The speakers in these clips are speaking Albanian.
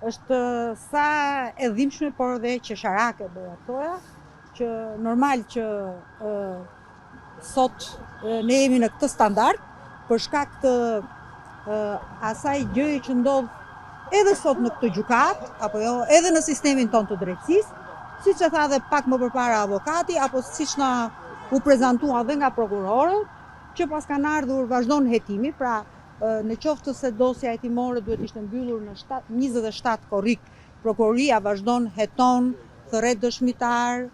është sa e dhimbshme, por dhe qesharake doja thoja, që normal që sot ne jemi në këtë standard për shkak të asaj gjëje që ndodh edhe sot në këtë gjykat, apo jo, edhe në sistemin ton të drejtësisë, siç e tha dhe pak më përpara avokati, apo siç na u prezantua dhe nga prokurorët, që pas kanë ardhur vazhdon hetimi, pra në qoftë se dosja hetimore duhet ishte mbyllur në 27 korrik, prokuroria vazhdon, heton, thërret dëshmitar,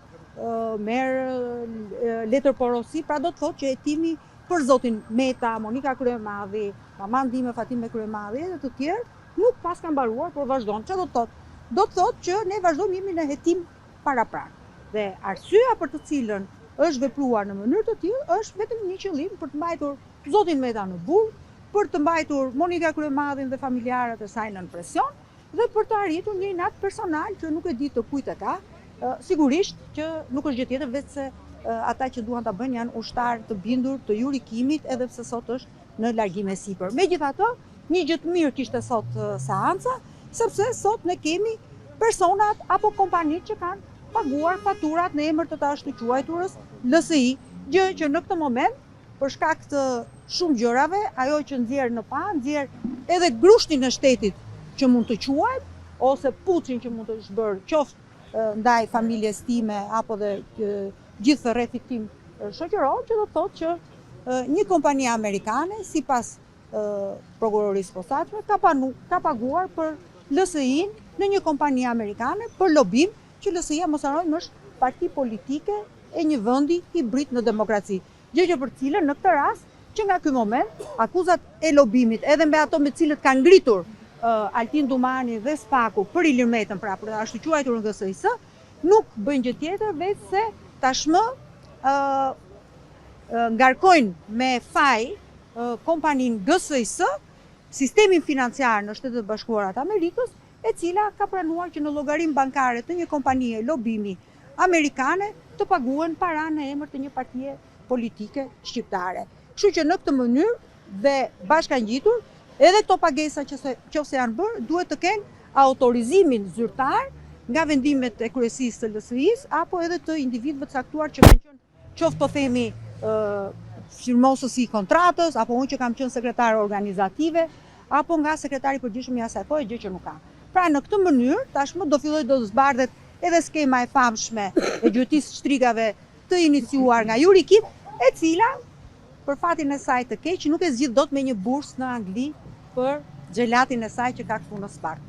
merr letër porosi, pra do të thotë që hetimi për zotin Meta, Monika Kryemadhi, maman time Fatime Kryemadhi dhe të tjerë nuk pas ka mbaruar, por vazhdon. Çfarë do të thotë? Do të thotë që ne vazhdojmë jemi në hetim paraprak. Dhe arsyeja për të cilën është vepruar në mënyrë të tillë është vetëm një qëllim për të mbajtur zotin Meta në burg, për të mbajtur Monika Kryemadhin dhe familjarët e saj nën presion dhe për të arritur një inat personal që nuk e di të kujt e ka. Sigurisht që nuk është gjë tjetër veç se ata që duan ta bëjnë janë ushtar të bindur të jurikimit, edhe pse sot është në largim e sipër. Megjithatë, një gjë të mirë kishte sot seanca, sepse sot ne kemi personat apo kompanitë që kanë paguar faturat në emër të tash të quajturës LSI, gjë që në këtë moment për shkak të shumë gjërave, ajo që nxjerr në pa, nxjerr edhe grushtin e shtetit që mund të quajmë, ose puçin që mund të shbërë qoftë ndaj familjes time apo dhe gjithë rrethit tim shoqëror, që do të thotë që një kompani amerikane, sipas prokurorisë posaçme, ka paguar për LSI-n në një kompani amerikane për lobim, që LSI-ja mos harrojmë është parti politike e një vendi hibrid në demokraci. Gjë që për cilën në këtë rast, që nga ky moment, akuzat e lobimit, edhe me ato me cilët kanë ngritur Altin Dumani dhe Spaku për Ilir Metën, pra për ashtu quajtur në GSIS, nuk bëjnë gjë tjetër veç se tashmë ngarkojnë me faj kompaninë GSIS, sistemin financiar në Shtetet e Bashkuara të Amerikës, e cila ka pranuar që në llogarinë bankare të një kompanie lobimi amerikane të paguen para në emër të një partie politike shqiptare. Kështu që në këtë mënyrë dhe bashkangjitur, edhe këto pagesa nëse janë bërë, duhet të kenë autorizimin zyrtar nga vendimet e kryesisë të LSI-s apo edhe të individëve të caktuar që kanë qenë qoftë po themi firmosës i kontratës, apo unë që kam qenë sekretare organizative, apo nga sekretari i përgjithshëm i asaj kohe, gjë që nuk ka. Pra në këtë mënyrë tashmë do filloj do të zbardhet edhe skema e famshme e gjyqtisë shtrigave të iniciuar nga Jurikim, e cila për fatin e saj të keq nuk e zgjidh dot me një bursë në Angli për xhelatin e saj që ka këtu në Spark.